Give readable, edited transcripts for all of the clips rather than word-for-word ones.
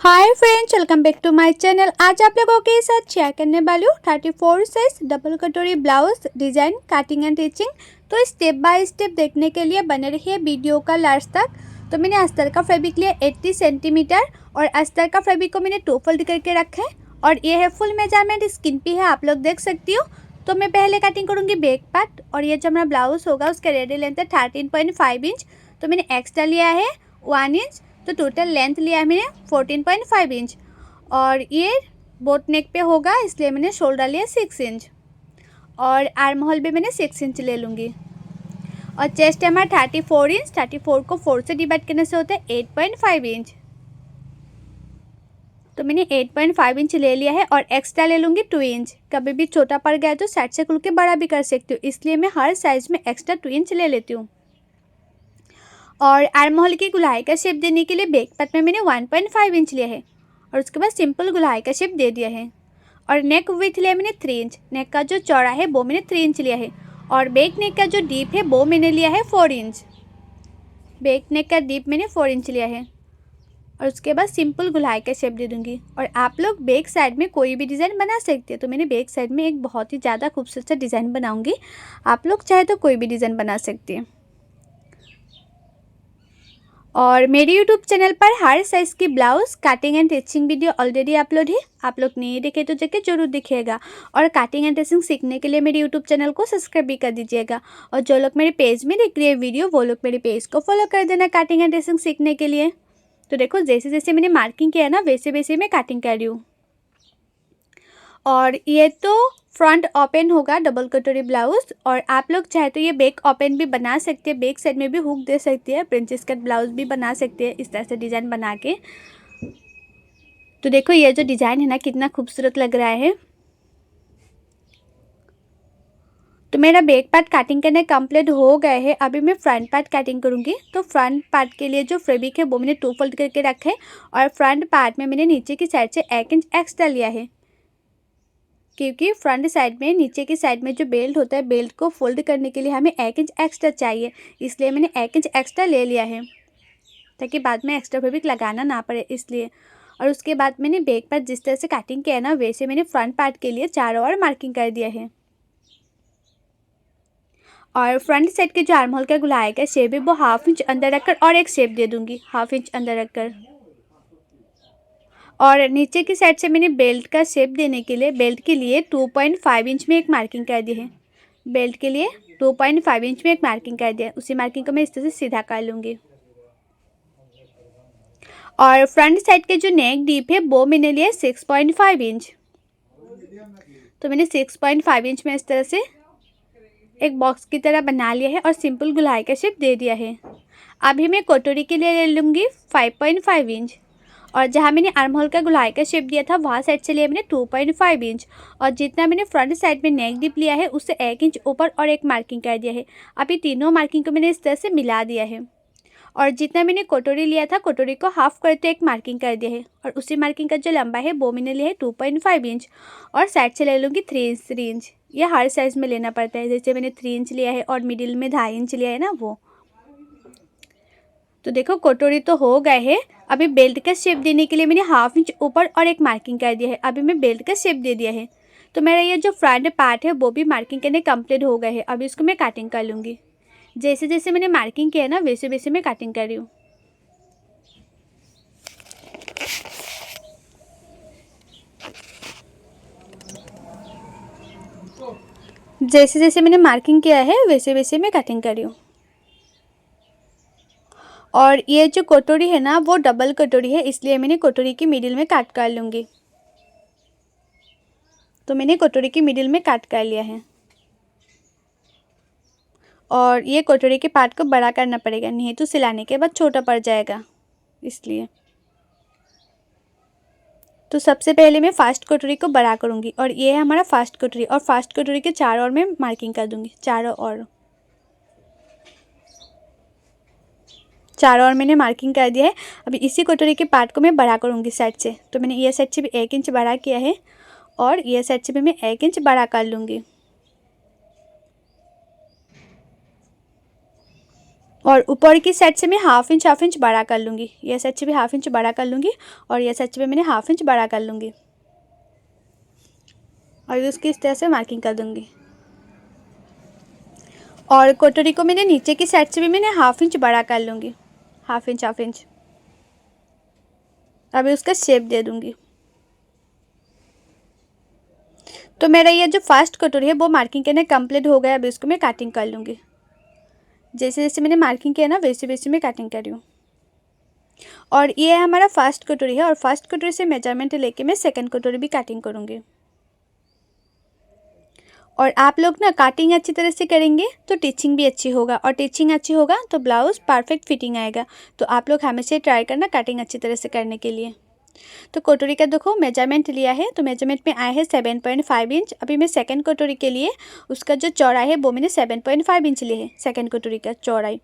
Hi friends, welcome back to my channel. आज आप लोगों के साथ शेयर करने वाली हूँ 34 साइज डबल कटोरी blouse design cutting and teaching. तो स्टेप बाय स्टेप देखने के लिए बने रहिए वीडियो का लास्ट तक। तो मैंने अस्तर का फैब्रिक लिया 80 सेंटीमीटर और अस्तर का फैब्रिक को मैंने 2 फोल्ड करके रखा है और ये है फुल मेजरमेंट, स्किन पे है, आप लोग देख सकती हो। तो मैं पहले कटिंग करूँगी बैक पार्ट और ये जो हमारा ब्लाउज होगा उसका रेडी लेंथ है 13.5 इंच। तो मैंने एक्स्ट्रा लिया है 1 इंच, तो टोटल लेंथ लिया है मैंने 14.5 इंच। और ये बोट नेक पे होगा इसलिए मैंने शोल्डर लिया 6 इंच और आर्म होल भी मैंने 6 इंच ले लूँगी। और चेस्ट है हमारा 34 इंच। 34 को 4 से डिवाइड करने से होता है 8.5 इंच। तो मैंने 8.5 इंच ले लिया है और एक्स्ट्रा ले लूँगी 2 इंच। कभी भी छोटा पड़ गया तो साइड से खुल के बड़ा भी कर सकती हूँ, इसलिए मैं हर साइज़ में एक्स्ट्रा 2 इंच ले लेती हूँ। और आर्म होल की गुलाई का शेप देने के लिए बैक पार्ट में मैंने 1.5 इंच लिया है और उसके बाद सिंपल गुलाई का शेप दे दिया है। और नेक विथ लिया मैंने 3 इंच। नेक का जो चौड़ा है वो मैंने 3 इंच लिया है और बैक नेक का जो डीप है वो मैंने लिया है 4 इंच। बैक नेक का डीप मैंने 4 इंच लिया है और उसके बाद सिंपल गुलाई का शेप दे दूँगी। और आप लोग बैक साइड में कोई भी डिज़ाइन बना सकते हैं। तो मैंने बैक साइड में एक बहुत ही ज़्यादा खूबसूरत सा डिज़ाइन बनाऊँगी, आप लोग चाहे तो कोई भी डिज़ाइन बना सकते हैं। और मेरे YouTube चैनल पर हर साइज़ की blouse cutting and teaching video already upload है, आप लोग नहीं देखे तो जाके जरूर दिखिएगा। और कटिंग एंड टिचिंग सीखने के लिए मेरे YouTube चैनल को सब्सक्राइब भी कर दीजिएगा। और जो लोग मेरे पेज में देख रहे हैं वीडियो वो लोग मेरे पेज को फॉलो कर देना कटिंग एंड टिचिंग सीखने के लिए। तो देखो जैसे जैसे मैंने मार्किंग किया है ना वैसे वैसे मैं कटिंग कर रही हूँ। और ये तो फ्रंट ओपन होगा डबल कटोरी ब्लाउज और आप लोग चाहे तो ये बैक ओपन भी बना सकते हैं, बैक साइड में भी हुक दे सकती है, प्रिंसेस कट ब्लाउज भी बना सकते हैं इस तरह से डिज़ाइन बना के। तो देखो ये जो डिज़ाइन है ना कितना खूबसूरत लग रहा है। तो मेरा बैक पार्ट कटिंग करने कंप्लीट हो गए हैं, अभी मैं फ्रंट पार्ट कटिंग करूँगी। तो फ्रंट पार्ट के लिए जो फैब्रिक है वो मैंने 2 फोल्ड करके रखा है और फ्रंट पार्ट में मैंने नीचे की साइड से 1 इंच एक्स्ट्रा लिया है, क्योंकि फ्रंट साइड में नीचे की साइड में जो बेल्ट होता है बेल्ट को फोल्ड करने के लिए हमें 1 इंच एक्स्ट्रा चाहिए, इसलिए मैंने 1 इंच एक्स्ट्रा ले लिया है ताकि बाद में एक्स्ट्रा फैब्रिक लगाना ना पड़े इसलिए। और उसके बाद मैंने बैक पार्ट जिस तरह से कटिंग किया है ना वैसे मैंने फ्रंट पार्ट के लिए चारों ओर मार्किंग कर दिया है। और फ्रंट साइड के जो आर्म होल का गुलाई का शेप है वो 1/2 इंच अंदर रखकर और एक शेप दे दूँगी 1/2 इंच अंदर रखकर। और नीचे की साइड से मैंने बेल्ट का शेप देने के लिए बेल्ट के लिए 2.5 इंच में एक मार्किंग कर दी है। बेल्ट के लिए 2.5 इंच में एक मार्किंग कर दिया, उसी मार्किंग को मैं इस तरह से सीधा कर लूँगी। और फ्रंट साइड के जो नेक डीप है वो मैंने लिया 6.5 इंच। तो मैंने 6.5 इंच में इस तरह से एक बॉक्स की तरह बना लिया है और सिंपल गुलाई का शेप दे दिया है। अभी मैं कटोरी के लिए ले लूँगी 5.5 इंच और जहाँ मैंने आर्म होल का गुलाई का शेप दिया था वहाँ साइड से लिया मैंने 2.5 इंच और जितना मैंने फ्रंट साइड में नेक डिप लिया है उससे 1 इंच ऊपर और एक मार्किंग कर दिया है। अभी तीनों मार्किंग को मैंने इस तरह से मिला दिया है और जितना मैंने कटोरी लिया था कटोरी को हाफ करते एक मार्किंग कर दिया है और उसी मार्किंग का जो लंबा है वो मैंने लिया है 2.5 इंच और साइड से ले लूँगी 3 इंच। ये हर साइज़ में लेना पड़ता है, जैसे मैंने 3 इंच लिया है और मिडिल में 2.5 इंच लिया है ना वो। तो देखो कटोरी तो हो गए हैं। अभी बेल्ट का शेप देने के लिए मैंने 1/2 इंच ऊपर और एक मार्किंग कर दिया है। अभी मैं बेल्ट का शेप दे दिया है। तो मेरा ये जो फ्रंट पार्ट है वो भी मार्किंग करने कंप्लीट हो गए हैं। अभी इसको मैं कटिंग कर लूँगी। जैसे जैसे मैंने मार्किंग किया है ना वैसे वैसे मैं कटिंग कर रही हूँ। जैसे जैसे मैंने मार्किंग किया है वैसे वैसे मैं कटिंग कर रही हूँ। और ये जो कटोरी है ना वो डबल कटोरी है, इसलिए मैंने कटोरी की मिडिल में काट कर लूँगी। तो मैंने कटोरी की मिडिल में काट कर लिया है और ये कटोरी के पार्ट को बड़ा करना पड़ेगा, नहीं तो सिलाने के बाद छोटा पड़ जाएगा इसलिए। तो सबसे पहले मैं फास्ट कटोरी को बड़ा करूँगी और ये है हमारा फास्ट कटोरी और फास्ट कटोरी के चारों ओर मैं मार्किंग कर दूँगी। चारों ओर मैंने मार्किंग कर दिया है। अभी इसी कटोरी के पार्ट को मैं बड़ा करूँगी साइड से। तो मैंने ये साइड से भी 1 इंच बड़ा किया है और ये साइड से भी मैं 1 इंच बड़ा कर लूँगी। और ऊपर की साइड से मैं हाफ इंच बड़ा कर लूँगी। ये साइड से भी हाफ इंच बड़ा कर लूँगी और ये साइड से भी मैंने हाफ इंच बड़ा कर लूँगी और उसकी इस तरह से मार्किंग कर दूँगी। और कटोरी को मैंने नीचे की साइड से भी मैंने हाफ इंच बड़ा कर लूँगी, हाफ इंच। अभी उसका शेप दे दूँगी। तो मेरा ये जो फर्स्ट कटोरी है वो मार्किंग करना कंप्लीट हो गया। अभी इसको मैं कटिंग कर लूँगी। जैसे जैसे मैंने मार्किंग किया ना वैसे वैसे मैं कटिंग कर रही हूँ। और ये हमारा फर्स्ट कटोरी है और फर्स्ट कटोरी से मेजरमेंट लेके मैं सेकंड कटोरी भी कटिंग करूँगी। और आप लोग ना कटिंग अच्छी तरह से करेंगे तो टीचिंग भी अच्छी होगा और टीचिंग अच्छी होगा तो ब्लाउज़ परफेक्ट फिटिंग आएगा। तो आप लोग हमेशा ट्राई करना कटिंग अच्छी तरह से करने के लिए। तो कटोरी का देखो मेजरमेंट लिया है, तो मेजरमेंट में आए हैं 7.5 इंच। अभी मैं सेकंड कटोरी के लिए उसका जो चौड़ाई है वो मैंने 7.5 इंच लिए है, सेकंड कटोरी का चौड़ाई।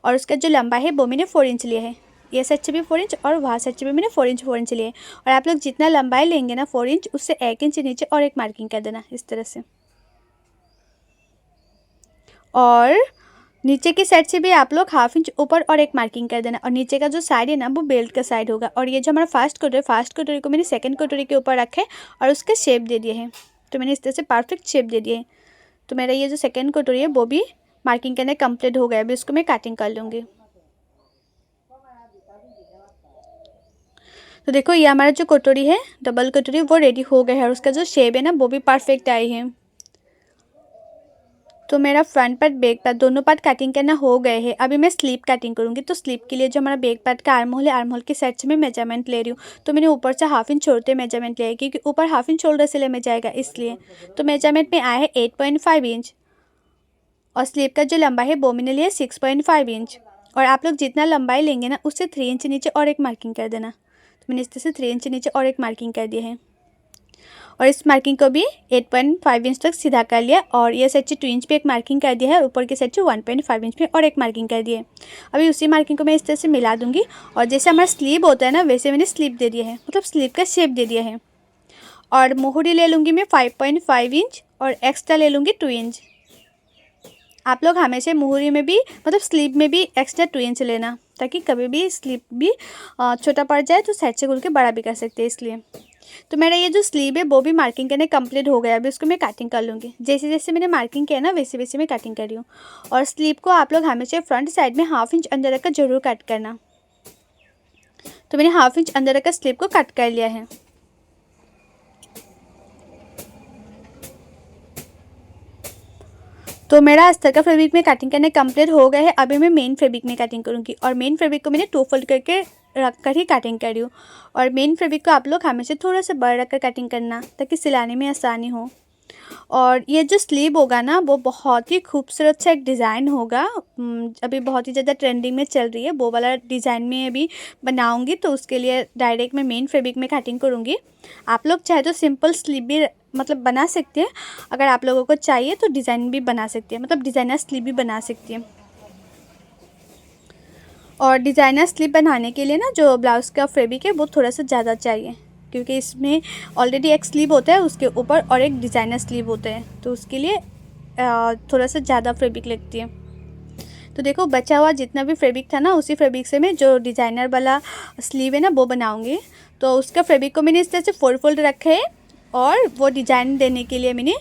और उसका जो लंबाई है वो मैंने 4 इंच लिया है। ये साइड से भी 4 इंच और वहाँ साइड से भी मैंने 4 इंच लिए। और आप लोग जितना लंबाई लेंगे ना 4 इंच, उससे 1 इंच नीचे और एक मार्किंग कर देना इस तरह से। और नीचे की साइड से भी आप लोग हाफ इंच ऊपर और एक मार्किंग कर देना। और नीचे का जो साइड है ना वो बेल्ट का साइड होगा। और ये जो हमारा फर्स्ट कटोरी को मैंने सेकंड कटोरी के ऊपर रखा है और उसका शेप दे दिए हैं। तो मैंने इस तरह से परफेक्ट शेप दे दिए हैं। तो मेरा ये जो सेकंड कटोरी है वो भी मार्किंग करने कंप्लीट हो गया। अभी इसको मैं कटिंग कर लूँगी। तो देखो ये हमारा जो कटोरी है डबल कटोरी वो रेडी हो गया है और उसका जो शेप है ना वो भी परफेक्ट आई है। तो मेरा फ्रंट पार्ट बैक पार्ट दोनों पार्ट कटिंग करना हो गए हैं। अभी मैं स्लीप कटिंग करूँगी। तो स्लीप के लिए जो हमारा बैक पार्ट का आर्म होल है, आर्म होल की साइड से मैं मेजरमेंट ले रही हूँ। तो मैंने ऊपर से हाफ इंच छोड़ते मेजरमेंट लिया है क्योंकि ऊपर हाफ इंच शोल्डर से ले में जाएगा इसलिए। तो मेजरमेंट में आया है 8.5 इंच और स्लीप का जो लंबाई है वो मैंने लिया 6.5 इंच। और आप लोग जितना लंबाई लेंगे ना उससे 3 इंच नीचे और एक मार्किंग कर देना। तो मैंने इस तरह से 3 इंच नीचे और एक मार्किंग कर दिया है और इस मार्किंग को भी 8.5 इंच तक सीधा कर लिया। और ये साइड से 2 इंच पे एक मार्किंग कर दिया है और ऊपर की साइड से 1.5 इंच पे और एक मार्किंग कर दिया है। अभी उसी मार्किंग को मैं इस तरह से मिला दूंगी और जैसे हमारा स्लीव होता है ना वैसे मैंने स्लीव दे दिया है, मतलब स्लीव का शेप दे दिया है। और मोहरी ले लूँगी मैं 5.5 इंच और एक्स्ट्रा ले लूँगी 2 इंच। आप लोग हमेशा मोहरी में भी मतलब स्लीव में भी एक्स्ट्रा 2 इंच लेना ताकि कभी भी स्लीव भी छोटा पड़ जाए तो साइड से खोल के बड़ा भी कर सकते हैं इसलिए। तो मेरा ये जो स्लीव है वो भी मार्किंग करने कंप्लीट हो गया। अभी उसको मैं कटिंग कर लूँगी। जैसे जैसे मैंने मार्किंग किया ना वैसे वैसे मैं कटिंग कर रही हूँ। और स्लीव को आप लोग हमेशा फ्रंट साइड में हाफ इंच अंदर रखकर जरूर कट करना। तो मैंने हाफ इंच अंदर रखकर स्लीव को कट कर लिया है। तो मेरा अस्तर का फैब्रिक में कटिंग करने कंप्लीट हो गया है। अभी मैं मेन फैब्रिक में कटिंग करूँगी और मेन फैब्रिक को मैंने 2 फोल्ड करके रख कर ही कटिंग कर रही हूँ। और मेन फैब्रिक को आप लोग हमेशा थोड़ा सा बड़ा रख कर कटिंग करना ताकि सिलाने में आसानी हो। और ये जो स्लीव होगा ना वो बहुत ही खूबसूरत सा एक डिज़ाइन होगा। अभी बहुत ही ज़्यादा ट्रेंडिंग में चल रही है वो वाला डिज़ाइन में अभी बनाऊंगी। तो उसके लिए डायरेक्ट मैं मेन फैब्रिक में कटिंग करूँगी। आप लोग चाहे तो सिंपल स्लीव भी मतलब बना सकते हैं। अगर आप लोगों को चाहिए तो डिज़ाइन भी बना सकते हैं, मतलब डिज़ाइनर स्लीव भी बना सकती हैं। और डिज़ाइनर स्लीव बनाने के लिए ना जो ब्लाउज़ का फैब्रिक है वो थोड़ा सा ज़्यादा चाहिए क्योंकि इसमें ऑलरेडी एक स्लीव होता है उसके ऊपर और एक डिज़ाइनर स्लीव होता है। तो उसके लिए थोड़ा सा ज़्यादा फैब्रिक लगती है। तो देखो बचा हुआ जितना भी फैब्रिक था ना उसी फैब्रिक से मैं जो डिज़ाइनर वाला स्लीव है ना वो बनाऊँगी। तो उसका फैब्रिक को मैंने इस तरह से 4 फोल्ड रखा है और वो डिज़ाइन देने के लिए मैंने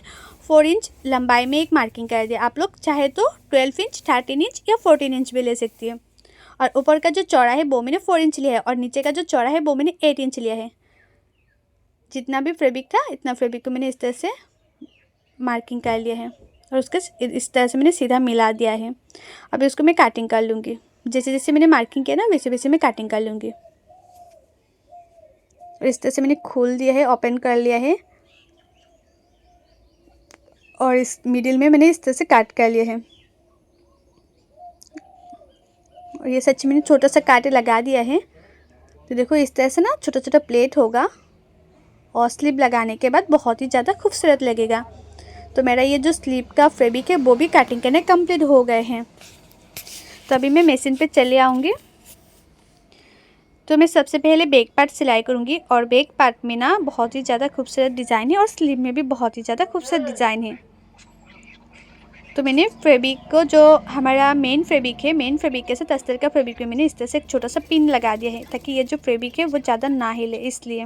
4 इंच लंबाई में एक मार्किंग कर दिया। आप लोग चाहे तो 12 इंच, 13 इंच या 14 इंच भी ले सकती है। और ऊपर का जो चौड़ा है वो मैंने 4 इंच लिया है और नीचे का जो चौड़ा है वो मैंने 8 इंच लिया है। जितना भी फैब्रिक था इतना फैब्रिक को मैंने इस तरह से मार्किंग कर लिया है और उसके इस तरह से मैंने सीधा मिला दिया है। अभी उसको मैं कटिंग कर लूँगी। जैसे जैसे मैंने मार्किंग किया ना वैसे वैसे मैं कटिंग कर लूँगी। और इस तरह से मैंने खोल दिया है, ओपन कर लिया है और इस मिडिल में मैंने इस तरह से काट कर लिया है। और ये सच मैंने छोटा सा कांटे लगा दिया है। तो देखो इस तरह से ना छोटा छोटा प्लेट होगा और स्लीव लगाने के बाद बहुत ही ज़्यादा खूबसूरत लगेगा। तो मेरा ये जो स्लीव का फैब्रिक है वो भी कटिंग करने कंप्लीट हो गए हैं। तो अभी मैं मशीन पे चले आऊँगी। तो मैं सबसे पहले बैक पार्ट सिलाई करूँगी और बैक पार्ट में ना बहुत ही ज़्यादा खूबसूरत डिज़ाइन है और स्लीव में भी बहुत ही ज़्यादा खूबसूरत डिज़ाइन है। तो मैंने फैब्रिक को, जो हमारा मेन फैब्रिक है, मेन फैब्रिक के साथ अस्तर का फैब्रिक में मैंने इस तरह से एक छोटा सा पिन लगा दिया है, ताकि ये जो फैब्रिक है वो ज़्यादा ना हिले इसलिए।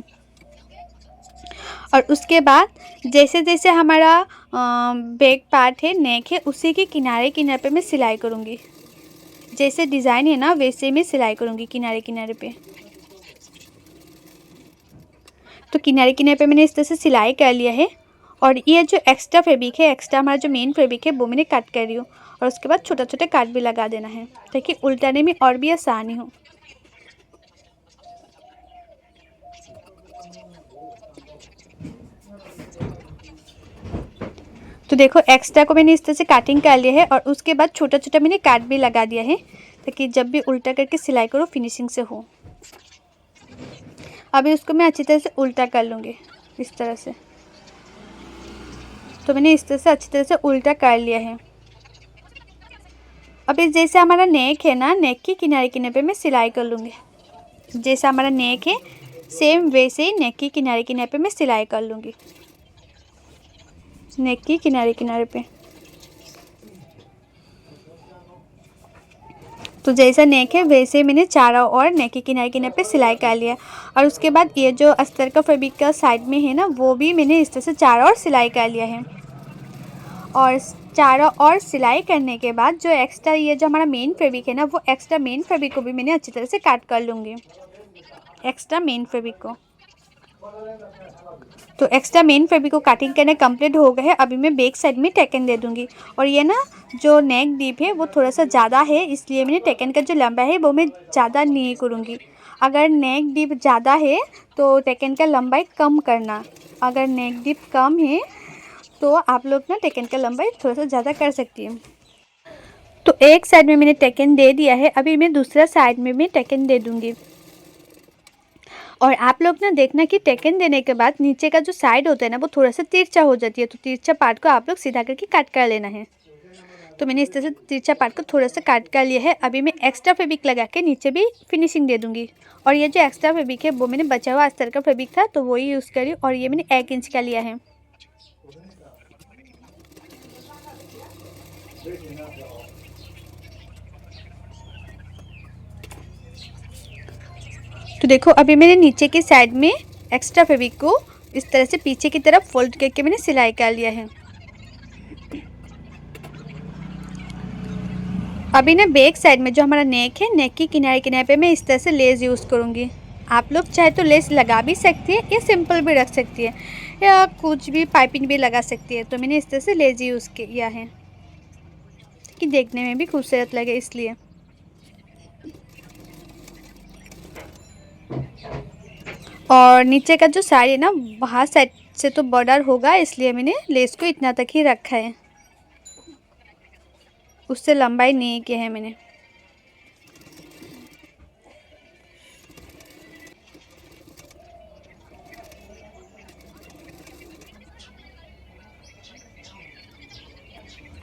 और उसके बाद जैसे जैसे हमारा बैक पार्ट है, नेक है, उसी के किनारे किनारे पे मैं सिलाई करूँगी। जैसे डिज़ाइन है ना वैसे मैं सिलाई करूँगी किनारे किनारे पे। तो किनारे किनारे पे मैंने इस तरह से सिलाई कर लिया है। और ये जो एक्स्ट्रा फैब्रिक है, एक्स्ट्रा हमारा जो मेन फैब्रिक है वो मैंने कट कर रही हूँ। और उसके बाद छोटा छोटा काट भी लगा देना है, ताकि उल्टाने में और भी आसानी हो। तो देखो एक्स्ट्रा को मैंने इस तरह से काटिंग कर लिया है, और उसके बाद छोटा छोटा मैंने काट भी लगा दिया है, ताकि जब भी उल्टा करके सिलाई करो फिनिशिंग से हो। अभी उसको मैं अच्छी तरह से उल्टा कर लूँगी इस तरह से। तो मैंने इस तरह से अच्छी तरह से उल्टा कर लिया है। अभी जैसे हमारा नेक है ना, नेक के किनारे किनारे पे मैं सिलाई कर लूँगी। जैसा हमारा नेक है सेम वैसे ही नेक के किनारे किनारे पे मैं सिलाई कर लूँगी, नेक के किनारे किनारे पे। तो जैसा नेक है वैसे मैंने चारों ओर नेक के किनारे किनारे पे सिलाई कर लिया। और उसके बाद ये जो अस्तर का फैब्रिक का साइड में है ना, वो भी मैंने इस तरह से चारों ओर सिलाई कर लिया है। और चारों ओर सिलाई करने के बाद जो एक्स्ट्रा ये जो हमारा मेन फैब्रिक है ना, वो एक्स्ट्रा मेन फैब्रिक को भी मैंने अच्छी तरह से काट कर लूँगी, एक्स्ट्रा मेन फैब्रिक को। तो एक्स्ट्रा मेन फैब्रिक को कटिंग करना कंप्लीट हो गया है। अभी मैं बैक साइड में टेकन दे दूँगी। और ये ना जो नेक डीप है वो थोड़ा सा ज़्यादा है, इसलिए मैंने टेकन का जो लंबा है वो मैं ज़्यादा नहीं करूँगी। अगर नेक डीप ज़्यादा है तो टेकन का लंबाई कम करना। अगर नेक डीप कम है तो आप लोग ना टेकन का लंबाई थोड़ा सा ज़्यादा कर सकती हैं। तो एक साइड में मैंने टेकन दे दिया है, अभी मैं दूसरा साइड में भी टेकन दे दूँगी। और आप लोग ना देखना कि टेकन देने के बाद नीचे का जो साइड होता है ना वो थोड़ा सा तिरछा हो जाती है, तो तिरछा पार्ट को आप लोग सीधा करके काट कर लेना है। तो मैंने इस तरह से तिरछा पार्ट को थोड़ा सा काट कर लिया है। अभी मैं एक्स्ट्रा फैब्रिक लगा के नीचे भी फिनिशिंग दे दूँगी। और ये जो एक्स्ट्रा फैब्रिक है वो मैंने बचा हुआ अस्तर का फैब्रिक था तो वही यूज़ करी, और ये मैंने 1 इंच का लिया है। तो देखो अभी मैंने नीचे की साइड में एक्स्ट्रा फैब्रिक को इस तरह से पीछे की तरफ फोल्ड करके मैंने सिलाई कर लिया है। अभी ना बैक साइड में जो हमारा नेक है, नेक के किनारे किनारे पे मैं इस तरह से लेस यूज़ करूँगी। आप लोग चाहे तो लेस लगा भी सकती है या सिंपल भी रख सकती है, या कुछ भी पाइपिंग भी लगा सकती है। तो मैंने इस तरह से लेस यूज़ किया है कि देखने में भी खूबसूरत लगे इसलिए। और नीचे का जो साड़ी है ना वहाँ साइड से तो बॉर्डर होगा, इसलिए मैंने लेस को इतना तक ही रखा है, उससे लंबाई नहीं की है मैंने।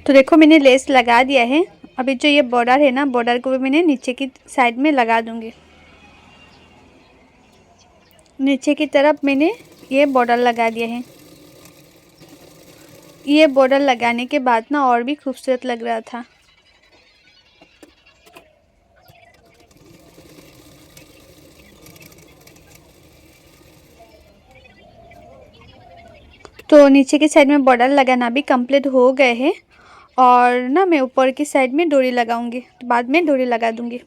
तो देखो मैंने लेस लगा दिया है। अभी जो ये बॉर्डर है ना, बॉर्डर को भी मैंने नीचे की साइड में लगा दूंगी। नीचे की तरफ मैंने ये बॉर्डर लगा दिया है। ये बॉर्डर लगाने के बाद ना और भी खूबसूरत लग रहा था। तो नीचे की साइड में बॉर्डर लगाना भी कंप्लीट हो गए हैं। और ना मैं ऊपर की साइड में डोरी लगाऊंगी, तो बाद में डोरी लगा दूंगी।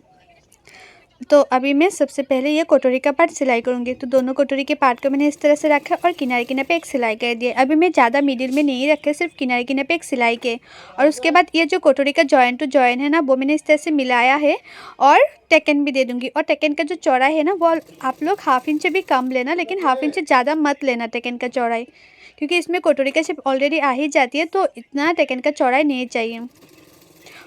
तो अभी मैं सबसे पहले ये कटोरी का पार्ट सिलाई करूँगी। तो दोनों कटोरी के पार्ट को मैंने इस तरह से रखा और किनारे किनारे पे एक सिलाई कर दिया। अभी मैं ज़्यादा मिडिल में नहीं रखे, सिर्फ किनारे किनारे पे एक सिलाई के। और उसके बाद ये जो कटोरी का जॉइन टू जॉइन है ना, वो मैंने इस तरह से मिलाया है। और टेकन भी दे दूँगी। और टेकन का जो चौड़ाई है ना, वो आप लोग ½ इंच भी कम लेना, लेकिन ½ इंच ज़्यादा मत लेना टेकन का चौड़ाई, क्योंकि इसमें कटोरी का शेप ऑलरेडी आ ही जाती है, तो इतना टेकन का चौड़ाई नहीं चाहिए।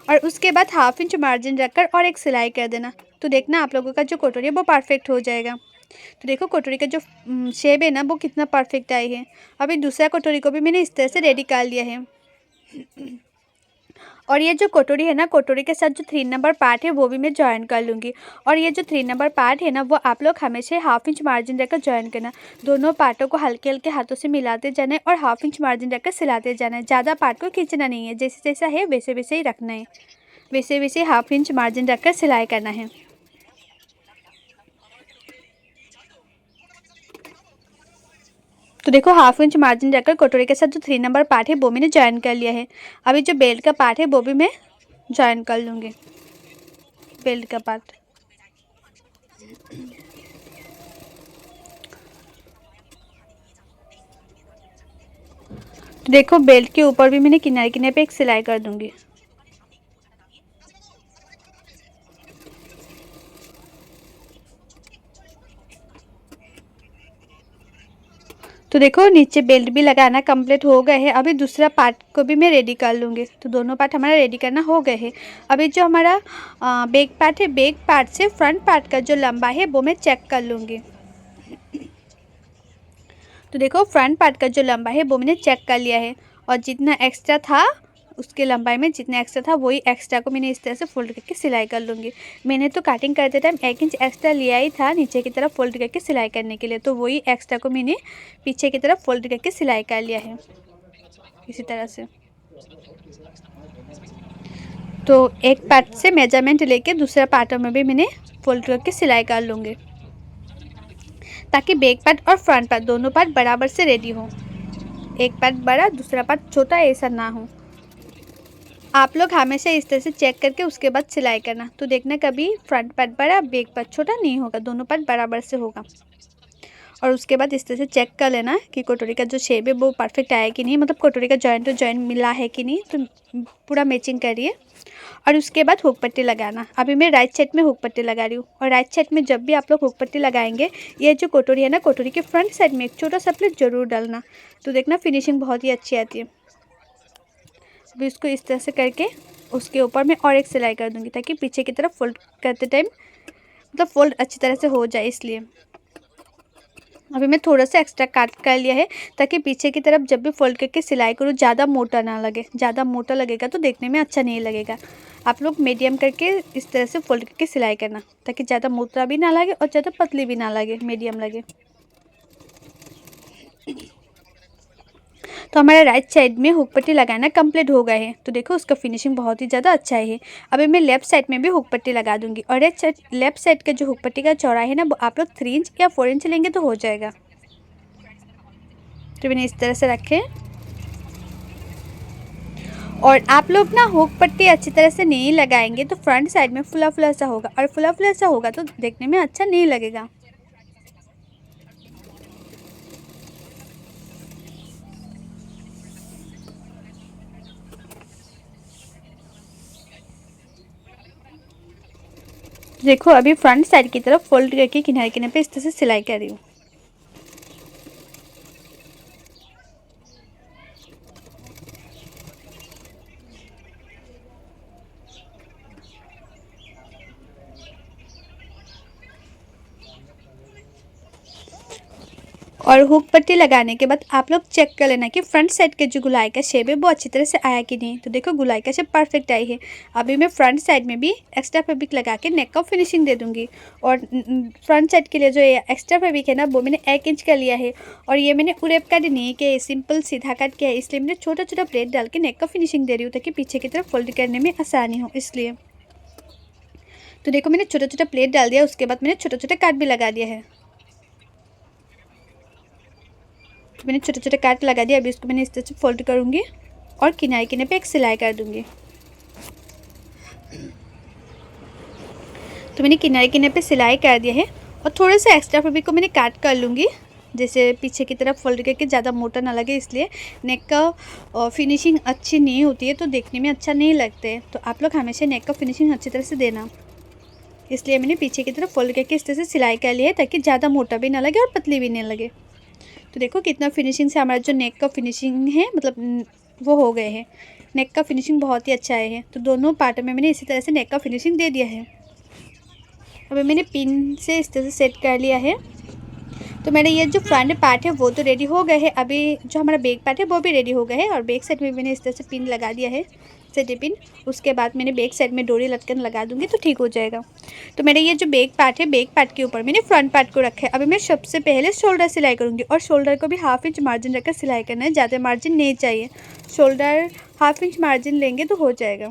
और उसके बाद ½ इंच मार्जिन रखकर और एक सिलाई कर देना। तो देखना आप लोगों का जो कटोरी है वो परफेक्ट हो जाएगा। तो देखो कटोरी का जो शेप है ना वो कितना परफेक्ट आई है। अभी दूसरा कटोरी को भी मैंने इस तरह से रेडी कर लिया है। और ये जो कटोरी है ना, कटोरी के साथ जो 3 नंबर पार्ट है वो भी मैं जॉइन कर लूँगी। और ये जो 3 नंबर पार्ट है ना, वो आप लोग हमेशा 1/2 इंच मार्जिन रखकर जॉइन करना। दोनों पार्टों को हल्के हल्के हाथों से मिलाते जाना है और 1/2 इंच मार्जिन रखकर सिलाते जाना है। ज़्यादा पार्ट को खींचना नहीं है, जैसे जैसा है वैसे वैसे ही रखना है, वैसे वैसे 1/2 इंच मार्जिन रखकर सिलाई करना है। तो देखो 1/2 इंच मार्जिन रखकर कटोरी के साथ जो 3 नंबर पार्ट है वो मैंने जॉइन कर लिया है। अभी जो बेल्ट का पार्ट है वो भी मैं जॉइन कर लूँगी, बेल्ट का पार्ट। तो देखो बेल्ट के ऊपर भी मैंने किनारे किनारे पे एक सिलाई कर दूंगी। तो देखो नीचे बेल्ट भी लगाना कंप्लीट हो गए है। अभी दूसरा पार्ट को भी मैं रेडी कर लूँगी। तो दोनों पार्ट हमारा रेडी करना हो गए हैं। अभी जो हमारा बैक पार्ट है, बैक पार्ट से फ्रंट पार्ट का जो लंबा है वो मैं चेक कर लूँगी। तो देखो फ्रंट पार्ट का जो लंबा है वो मैंने चेक कर लिया है और जितना एक्स्ट्रा था उसके लंबाई में जितना एक्स्ट्रा था वही एक्स्ट्रा को मैंने इस तरह से फोल्ड करके सिलाई कर लूँगी। मैंने तो कटिंग करते टाइम 1 इंच एक्स्ट्रा लिया ही था नीचे की तरफ फोल्ड करके सिलाई करने के लिए, तो वही एक्स्ट्रा को मैंने पीछे की तरफ फोल्ड करके सिलाई कर लिया है इसी तरह से। तो एक पार्ट से मेजरमेंट लेके दूसरा पार्टों में भी मैंने फोल्ड करके सिलाई कर लूँगी ताकि बैक पार्ट और फ्रंट पार्ट दोनों पार्ट बराबर से रेडी हो। एक पार्ट बड़ा दूसरा पार्ट छोटा ऐसा ना हो। आप लोग हमेशा इस तरह से चेक करके उसके बाद सिलाई करना, तो देखना कभी फ्रंट पार्ट बड़ा बैक पार्ट छोटा नहीं होगा, दोनों पार्ट बराबर से होगा। और उसके बाद इस तरह से चेक कर लेना कि कटोरी का जो शेप है वो परफेक्ट आया कि नहीं, मतलब कटोरी का जॉइंट टू जॉइंट मिला है कि नहीं, तो पूरा मैचिंग करिए। और उसके बाद हुक पट्टी लगाना। अभी मैं राइट साइड में हुक पट्टी लगा रही हूँ और राइट साइड में जब भी आप लोग हुक पट्टी लगाएंगे, ये जो कटोरी है ना, कटोरी के फ्रंट साइड में एक छोटा सा प्लेट जरूर डालना, तो देखना फिनिशिंग बहुत ही अच्छी आती है। अभी इसको इस तरह से करके उसके ऊपर मैं और एक सिलाई कर दूँगी ताकि पीछे की तरफ फोल्ड करते टाइम मतलब फोल्ड अच्छी तरह से हो जाए, इसलिए अभी मैं थोड़ा सा एक्स्ट्रा काट कर लिया है ताकि पीछे की तरफ जब भी फोल्ड करके सिलाई करूँ ज़्यादा मोटा ना लगे। ज़्यादा मोटा लगेगा तो देखने में अच्छा नहीं लगेगा। आप लोग मीडियम करके इस तरह से फोल्ड करके सिलाई करना ताकि ज़्यादा मोटा भी ना लगे और ज़्यादा पतली भी ना लगे, मीडियम लगे। तो हमारा राइट साइड में हुक पट्टी लगाना कंप्लीट हो गया है। तो देखो उसका फिनिशिंग बहुत ही ज़्यादा अच्छा है। अभी मैं लेफ्ट साइड में भी हुक पट्टी लगा दूंगी और लेफ्ट साइड का जो हुक पट्टी का चौड़ाई है ना, वो आप लोग 3 इंच या 4 इंच लेंगे तो हो जाएगा। तो मैंने इस तरह से रखे और आप लोग ना हुक पट्टी अच्छी तरह से नहीं लगाएंगे तो फ्रंट साइड में फुला फुला सा होगा और फुला फुला सा होगा तो देखने में अच्छा नहीं लगेगा। देखो अभी फ्रंट साइड की तरफ फोल्ड करके किनारे किनारे पे इस तरह से सिलाई कर रही हूँ। और हुक पट्टी लगाने के बाद आप लोग चेक कर लेना कि फ्रंट साइड के जो गुलाई का शेप है वो अच्छी तरह से आया कि नहीं। तो देखो गुलाई का शेप परफेक्ट आई है। अभी मैं फ्रंट साइड में भी एक्स्ट्रा फैब्रिक लगा के नेक का फिनिशिंग दे दूंगी। और फ्रंट साइड के लिए जो एक्स्ट्रा फैब्रिक है ना, वो मैंने 1 इंच का लिया है और ये मैंने उड़ेप कट नहीं किया, सिंपल सीधा कट किया है, इसलिए मैंने छोटा छोटा प्लेट डाल के नेक का फिनिशिंग दे रही हूँ ताकि पीछे की तरफ फोल्ड करने में आसानी हो, इसलिए। तो देखो मैंने छोटा छोटा प्लेट डाल दिया, उसके बाद मैंने छोटा छोटा काट भी लगा दिया है। तो मैंने छोटे छोटे काट लगा दिया। अभी इसको मैंने इस तरह से फोल्ड करूँगी और किनारे किनारे पे एक सिलाई कर दूँगी। तो मैंने किनारे किनारे पे सिलाई कर दिया है और थोड़े से एक्स्ट्रा फैब्रिक को मैंने काट कर लूँगी, जैसे पीछे की तरफ फोल्ड करके ज़्यादा मोटा ना लगे, इसलिए नेक का फिनिशिंग अच्छी नहीं होती है तो देखने में अच्छा नहीं लगते। तो आप लोग हमेशा नेक का फिनिशिंग अच्छी तरह से देना, इसलिए मैंने पीछे की तरफ फोल्ड करके इस तरह से सिलाई कर ली है ताकि ज़्यादा मोटा भी ना लगे और पतली भी नहीं लगे। तो देखो कितना फिनिशिंग से हमारा जो नेक का फिनिशिंग है मतलब वो हो गए हैं। नेक का फिनिशिंग बहुत ही अच्छा आया है। तो दोनों पार्टों में मैंने इसी तरह से नेक का फिनिशिंग दे दिया है। अभी मैंने पिन से इस तरह से सेट कर लिया है। तो मेरे ये जो फ्रंट पार्ट है वो तो रेडी हो गए हैं। अभी जो हमारा बैक पार्ट है वो भी रेडी हो गया है और बैक साइड में मैंने इस तरह से पिन लगा दिया है से डिप इन, उसके बाद मैंने बैक साइड में डोरी लटकन लगा दूंगी तो ठीक हो जाएगा। तो मेरा ये जो बैक पार्ट है, बैक पार्ट के ऊपर मैंने फ्रंट पार्ट को रखा है। अभी मैं सबसे पहले शोल्डर सिलाई करूँगी और शोल्डर को भी ½ इंच मार्जिन रखकर सिलाई करना है, ज़्यादा मार्जिन नहीं चाहिए। शोल्डर ½ इंच मार्जिन लेंगे तो हो जाएगा।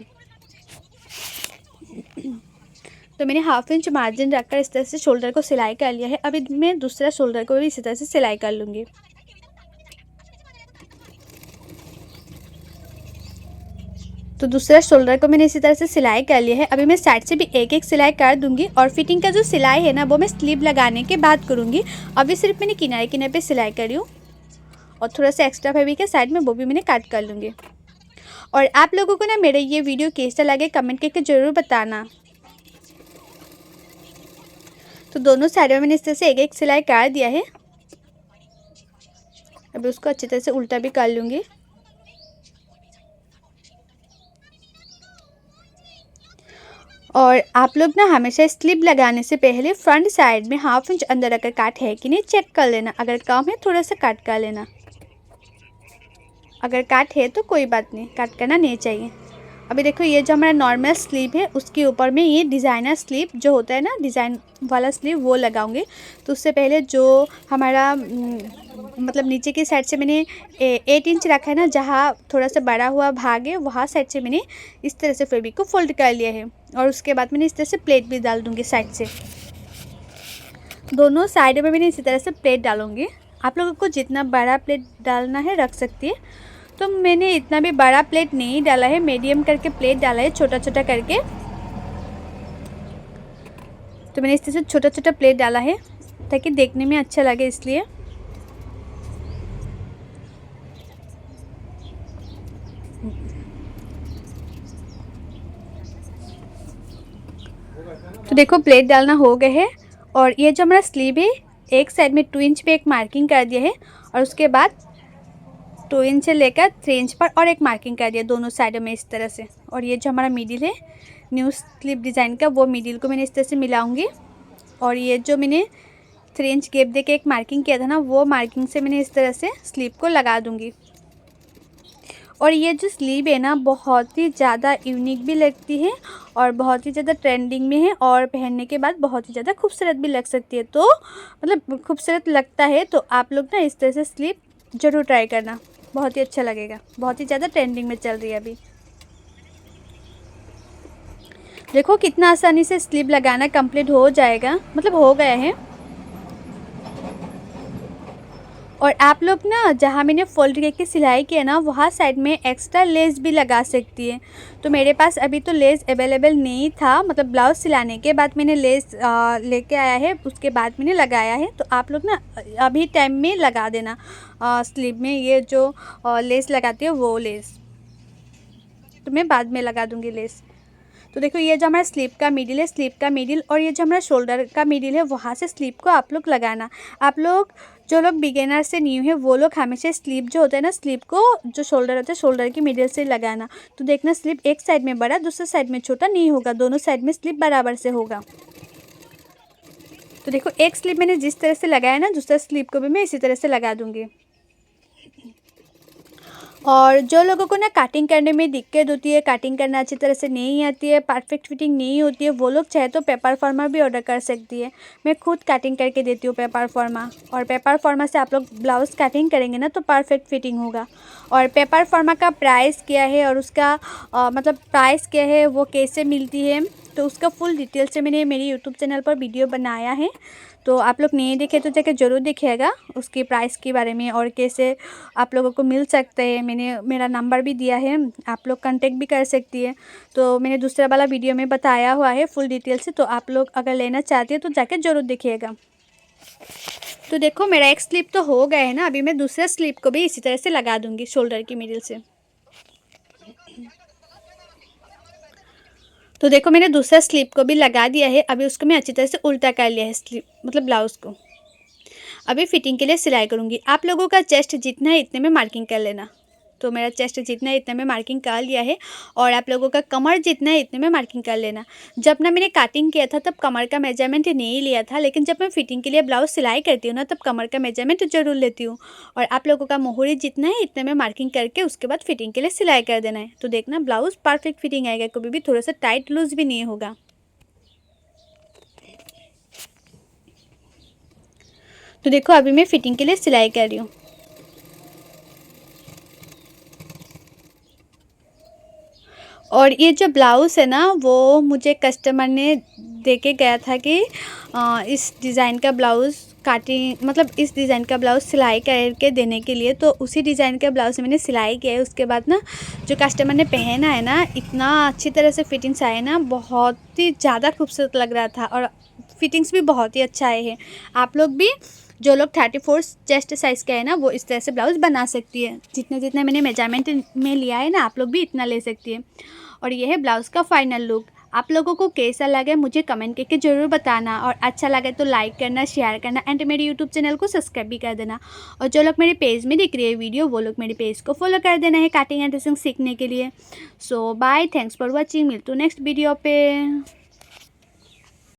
तो मैंने ½ इंच मार्जिन रखकर इस तरह से शोल्डर को सिलाई कर लिया है। अभी मैं दूसरा शोल्डर को भी इसी तरह से सिलाई कर लूँगी। तो दूसरा शोल्डर को मैंने इसी तरह से सिलाई कर लिया है। अभी मैं साइड से भी एक एक सिलाई कर दूंगी और फिटिंग का जो सिलाई है ना वो मैं स्लीव लगाने के बाद करूँगी। अभी सिर्फ मैंने किनारे किनारे पे सिलाई करी हूँ और थोड़ा सा एक्स्ट्रा फैब्रिक है साइड में, वो भी मैंने कट कर लूँगी। और आप लोगों को ना मेरा ये वीडियो कैसा लगे कमेंट करके ज़रूर बताना। तो दोनों साइड में मैंने इस तरह से एक एक सिलाई कर दिया है। अभी उसको अच्छी तरह से उल्टा भी कर लूँगी। और आप लोग ना हमेशा स्लिप लगाने से पहले फ्रंट साइड में ½ इंच अंदर अगर काट है कि नहीं चेक कर लेना। अगर कम है थोड़ा सा काट कर लेना, अगर काट है तो कोई बात नहीं, काट करना नहीं चाहिए। अभी देखो ये जो हमारा नॉर्मल स्लीव है उसके ऊपर में ये डिज़ाइनर स्लीव जो होता है ना, डिज़ाइन वाला स्लीव वो लगाऊंगी। तो उससे पहले जो हमारा मतलब नीचे की साइड से मैंने 8 इंच रखा है ना, जहाँ थोड़ा सा बड़ा हुआ भाग है वहाँ साइड से मैंने इस तरह से फैब्रिक को फोल्ड कर लिया है। और उसके बाद मैंने इस तरह से प्लेट भी डाल दूँगी साइड से। दोनों साइड में मैंने इसी तरह से प्लेट डालूँगी। आप लोगों को जितना बड़ा प्लेट डालना है रख सकती है। तो मैंने इतना भी बड़ा प्लेट नहीं डाला है, मीडियम करके प्लेट डाला है, छोटा छोटा करके। तो मैंने इस तरह से छोटा छोटा प्लेट डाला है ताकि देखने में अच्छा लगे, इसलिए। तो देखो प्लेट डालना हो गए है। और ये जो हमारा स्लीव है एक साइड में 2 इंच पे एक मार्किंग कर दिया है और उसके बाद 2 इंच से लेकर 3 इंच पर और एक मार्किंग कर दिया दोनों साइडों में इस तरह से। और ये जो हमारा मिडिल है न्यू स्लीव डिज़ाइन का, वो मिडिल को मैंने इस तरह से मिलाऊंगी। और ये जो मैंने 3 इंच गैप दे के एक मार्किंग किया था ना, वो मार्किंग से मैंने इस तरह से स्लीव को लगा दूंगी। और ये जो स्लीव है ना बहुत ही ज़्यादा यूनिक भी लगती है और बहुत ही ज़्यादा ट्रेंडिंग में है और पहनने के बाद बहुत ही ज़्यादा खूबसूरत भी लग सकती है। तो मतलब खूबसूरत लगता है तो आप लोग ना इस तरह से स्लीव ज़रूर ट्राई करना, बहुत ही अच्छा लगेगा। बहुत ही ज़्यादा ट्रेंडिंग में चल रही है अभी। देखो कितना आसानी से स्लीव लगाना कंप्लीट हो जाएगा, मतलब हो गया है। और आप लोग ना जहाँ मैंने फोल्ड करके सिलाई किया ना वहाँ साइड में एक्स्ट्रा लेस भी लगा सकती है। तो मेरे पास अभी तो लेस अवेलेबल नहीं था, मतलब ब्लाउज़ सिलाने के बाद मैंने लेस लेके आया है, उसके बाद मैंने लगाया है। तो आप लोग ना अभी टाइम में लगा देना स्लीव में ये जो लेस लगाती है वो लेस, तो मैं बाद में लगा दूँगी लेस। तो देखो ये जो हमारा स्लीव का मिडिल है, स्लीव का मिडिल और ये जो हमारा शोल्डर का मिडिल है वहाँ से स्लीव को आप लोग लगाना। आप लोग जो लोग बिगिनर से न्यू है वो लोग हमेशा स्लीव जो होता है ना, स्लीव को जो शोल्डर होता है शोल्डर की मिडिल से लगाना। तो देखना स्लीव एक साइड में बड़ा दूसरे साइड में छोटा नहीं होगा, दोनों साइड में स्लीव बराबर से होगा। तो देखो एक स्लीव मैंने जिस तरह से लगाया ना, दूसरा स्लीव को भी मैं इसी तरह से लगा दूँगी। और जो लोगों को ना कटिंग करने में दिक्कत होती है, कटिंग करना अच्छी तरह से नहीं आती है, परफेक्ट फिटिंग नहीं होती है, वो लोग चाहे तो पेपर फॉर्मा भी ऑर्डर कर सकती है। मैं खुद कटिंग करके देती हूँ पेपर फॉर्मा, और पेपर फॉर्मा से आप लोग ब्लाउज़ कटिंग करेंगे ना तो परफेक्ट फिटिंग होगा। और पेपर फॉर्मा का प्राइस क्या है और उसका मतलब प्राइस क्या है, वो कैसे मिलती है, तो उसका फुल डिटेल से मैंने मेरे यूट्यूब चैनल पर वीडियो बनाया है। तो आप लोग नहीं देखे तो जाकर ज़रूर देखिएगा उसकी प्राइस के बारे में और कैसे आप लोगों को मिल सकते हैं। मैंने मेरा नंबर भी दिया है, आप लोग कांटेक्ट भी कर सकती है। तो मैंने दूसरा वाला वीडियो में बताया हुआ है फुल डिटेल से, तो आप लोग अगर लेना चाहती है तो जाकर ज़रूर देखिएगा। तो देखो मेरा एक स्लीव तो हो गया है ना, अभी मैं दूसरा स्लीव को भी इसी तरह से लगा दूँगी शोल्डर की मिडिल से। तो देखो मैंने दूसरा स्लीव को भी लगा दिया है। अभी उसको मैं अच्छी तरह से उल्टा कर लिया है स्लीव मतलब ब्लाउज़ को। अभी फिटिंग के लिए सिलाई करूँगी। आप लोगों का चेस्ट जितना है इतने में मार्किंग कर लेना। तो मेरा चेस्ट जितना है इतने में मार्किंग कर लिया है और आप लोगों का कमर जितना है इतने में मार्किंग कर लेना। जब ना मैंने काटिंग किया था तब कमर का मेजरमेंट नहीं लिया था, लेकिन जब मैं फिटिंग के लिए ब्लाउज सिलाई करती हूँ ना तब कमर का मेजरमेंट ज़रूर लेती हूँ। और आप लोगों का मोहरी जितना है इतने में मार्किंग करके उसके बाद फिटिंग के लिए सिलाई कर देना है। तो देखना ब्लाउज परफेक्ट फिटिंग आएगा, कभी भी थोड़ा सा टाइट लूज भी नहीं होगा। तो देखो अभी मैं फिटिंग के लिए सिलाई कर रही हूँ। और ये जो ब्लाउज़ है ना वो मुझे कस्टमर ने दे के गया था कि इस डिज़ाइन का ब्लाउज़ मतलब इस डिज़ाइन का ब्लाउज़ सिलाई करके देने के लिए। तो उसी डिज़ाइन का ब्लाउज़ मैंने सिलाई किया है। उसके बाद ना जो कस्टमर ने पहना है ना इतना अच्छी तरह से फिटिंग्स आए ना, बहुत ही ज़्यादा खूबसूरत लग रहा था और फिटिंग्स भी बहुत ही अच्छा आए हैं। आप लोग भी जो लोग 34 चेस्ट साइज़ का है ना वो इस तरह से ब्लाउज़ बना सकती है। जितना जितना मैंने मेजरमेंट में लिया है ना आप लोग भी इतना ले सकती है। और ये है ब्लाउज़ का फाइनल लुक। आप लोगों को कैसा लगे मुझे कमेंट करके ज़रूर बताना, और अच्छा लगे तो लाइक करना, शेयर करना एंड मेरे यूट्यूब चैनल को सब्सक्राइब भी कर देना। और जो लोग मेरे पेज में देख रहे हैं वीडियो वो लोग मेरे पेज को फॉलो कर देना है कटिंग एंड ड्रेसिंग सीखने के लिए। सो बाय, थैंक्स फॉर वॉचिंग, मिलते हैं नेक्स्ट वीडियो पे।